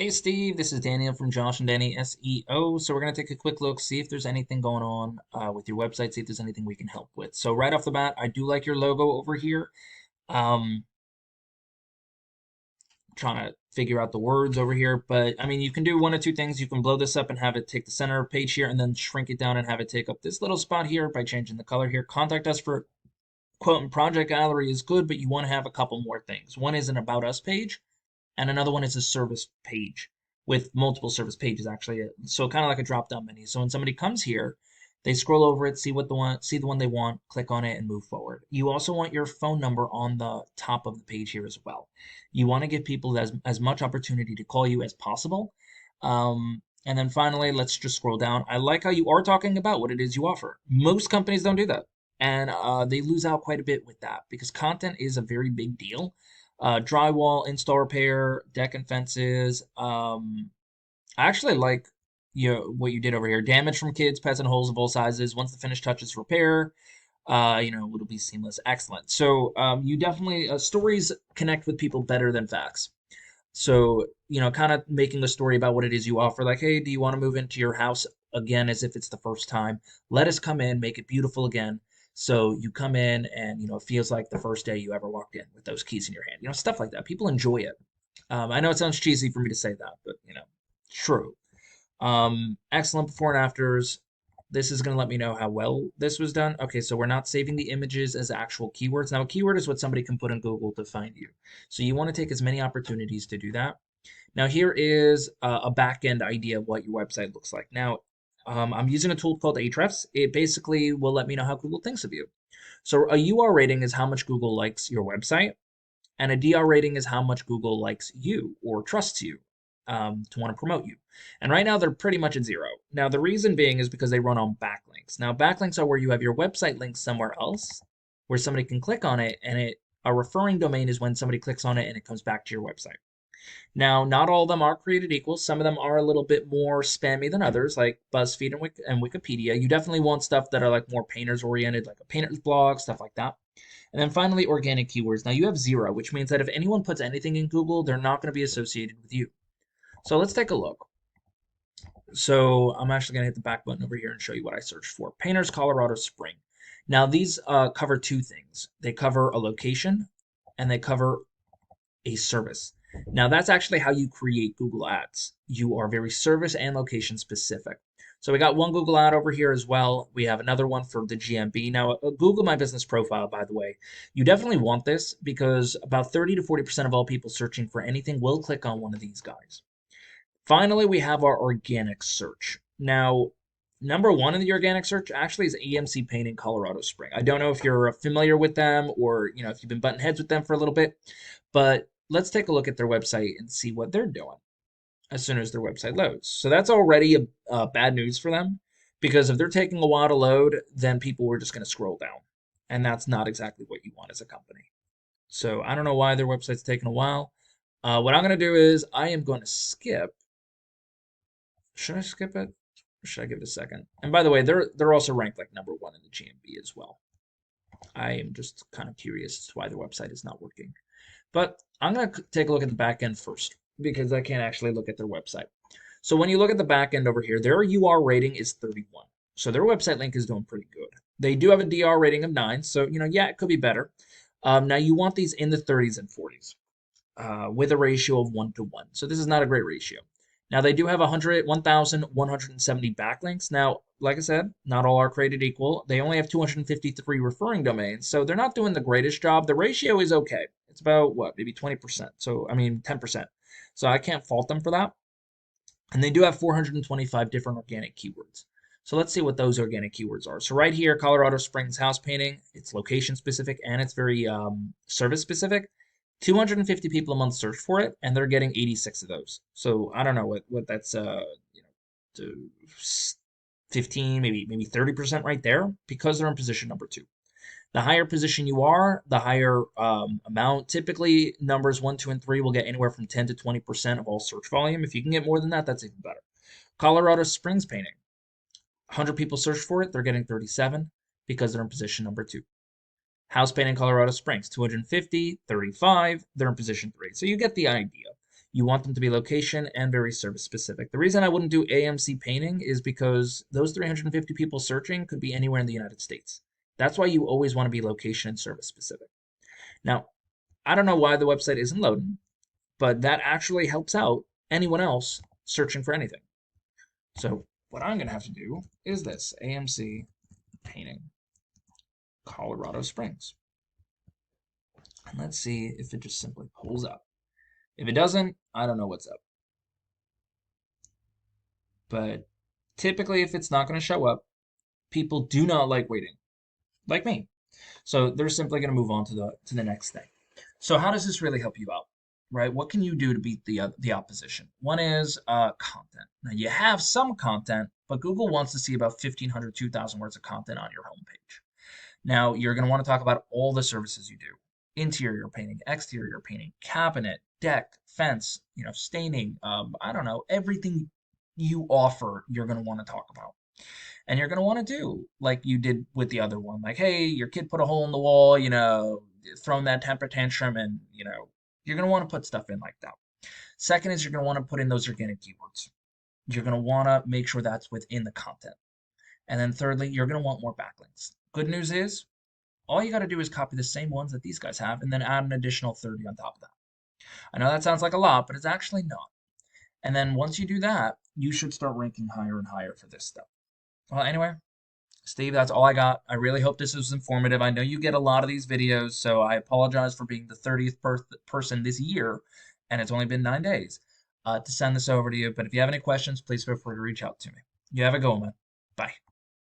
Hey Steve, this is Daniel from Josh and Danny SEO. So we're going to take a quick look, see if there's anything going on with your website, see if there's anything we can help with. So right off the bat, I do like your logo over here. Um, Trying to figure out the words over here, but I mean, you can do one of two things. You can blow this up and have it take the center page here and then shrink it down and have it take up this little spot here by changing the color here. Contact us for quote and project gallery is good, but you want to have a couple more things. One is an about us page and another one is a service page with multiple service pages actually. So kind of like a drop down menu. So when somebody comes here, they scroll over it, see the one they want, click on it, and move forward. You also want your phone number on the top of the page here as well. You want to give people as much opportunity to call you as possible. And then finally, let's just scroll down. I like how you are talking about what it is you offer. Most companies don't do that. And they lose out quite a bit with that because content is a very big deal. Drywall, install repair, deck and fences. I actually like what you did over here. Damage from kids, pets, and holes of all sizes. Once the finished touches repair, it'll be seamless. Excellent. So you definitely stories connect with people better than facts. So kind of making a story about what it is you offer. Like, hey, do you want to move into your house again as if it's the first time? Let us come in, make it beautiful again. So you come in and it feels like the first day you ever walked in with those keys in your hand. Stuff like that. People enjoy it. I know it sounds cheesy for me to say that, but true. Excellent before and afters. This is going to let me know how well this was done. Okay, so we're not saving the images as actual keywords. Now, a keyword is what somebody can put in Google to find you. So you want to take as many opportunities to do that. Now, here is a back-end idea of what your website looks like. Now, I'm using a tool called Ahrefs. It basically will let me know how Google thinks of you. So a UR rating is how much Google likes your website, and a DR rating is how much Google likes you or trusts you to want to promote you. And right now they're pretty much at zero. Now the reason being is because they run on backlinks. Now backlinks are where you have your website linked somewhere else, where somebody can click on it, and a referring domain is when somebody clicks on it and it comes back to your website. Now, not all of them are created equal. Some of them are a little bit more spammy than others, like BuzzFeed and Wikipedia. You definitely want stuff that are like more painters oriented, like a painter's blog, stuff like that. And then finally, organic keywords. Now you have zero, which means that if anyone puts anything in Google, they're not going to be associated with you. So let's take a look. So I'm actually going to hit the back button over here and show you what I searched for. Painters, Colorado Spring. Now these cover two things. They cover a location and they cover a service. Now that's actually how you create Google Ads. You are very service and location specific. So we got one Google ad over here as well. We have another one for the GMB. Now, Google My Business Profile, by the way, you definitely want this because about 30 to 40% of all people searching for anything will click on one of these guys. Finally, we have our organic search. Now, number one in the organic search actually is EMC Paint in Colorado Spring. I don't know if you're familiar with them or if you've been butting heads with them for a little bit, but let's take a look at their website and see what they're doing as soon as their website loads. So that's already bad news for them because if they're taking a while to load, then people are just going to scroll down. And that's not exactly what you want as a company. So I don't know why their website's taking a while. What I'm going to do is I am going to skip. Should I skip it? Or should I give it a second? And by the way, they're also ranked like number one in the GMB as well. I am just kind of curious as to why their website is not working. But I'm going to take a look at the back end first because I can't actually look at their website. So when you look at the back end over here, their UR rating is 31. So their website link is doing pretty good. They do have a DR rating of 9. So, yeah, it could be better. Now you want these in the 30s and 40s with a ratio of 1 to 1. So this is not a great ratio. Now they do have 1,170 backlinks. Now, like I said, not all are created equal. They only have 253 referring domains, so they're not doing the greatest job. The ratio is okay. It's about what, maybe 20%. So I mean 10%. So I can't fault them for that. And they do have 425 different organic keywords. So let's see what those organic keywords are. So right here, Colorado Springs house painting. It's location specific and it's very service specific. 250 people a month search for it, and they're getting 86 of those. So I don't know what that's to 15, maybe 30% right there because they're in position number 2. The higher position you are, the higher amount. Typically, numbers 1, 2, and 3 will get anywhere from 10 to 20% of all search volume. If you can get more than that, that's even better. Colorado Springs painting. 100 people search for it, they're getting 37 because they're in position number 2. House painting Colorado Springs, 250, 35, they're in position 3. So you get the idea. You want them to be location and very service specific. The reason I wouldn't do AMC painting is because those 350 people searching could be anywhere in the United States. That's why you always want to be location and service specific. Now, I don't know why the website isn't loading, but that actually helps out anyone else searching for anything. So what I'm going to have to do is this, AMC painting, Colorado Springs. And let's see if it just simply pulls up. If it doesn't, I don't know what's up. But typically, if it's not going to show up, people do not like waiting, like me. So they're simply going to move on to the next thing. So how does this really help you out, right? What can you do to beat the opposition? One is content. Now you have some content, but Google wants to see about 1,500, 2,000 words of content on your homepage. Now you're going to want to talk about all the services you do: interior painting, exterior painting, cabinet, deck, fence, staining. I don't know, everything you offer, you're going to want to talk about. And you're going to want to do like you did with the other one. Like, hey, your kid put a hole in the wall, thrown that temper tantrum, and, you're going to want to put stuff in like that. Second is you're going to want to put in those organic keywords. You're going to want to make sure that's within the content. And then thirdly, you're going to want more backlinks. Good news is all you got to do is copy the same ones that these guys have and then add an additional 30 on top of that. I know that sounds like a lot, but it's actually not. And then once you do that, you should start ranking higher and higher for this stuff. Well, anyway, Steve, that's all I got. I really hope this was informative. I know you get a lot of these videos, so I apologize for being the 30th person this year, and it's only been 9 days to send this over to you. But if you have any questions, please feel free to reach out to me. You have a go, man. Bye.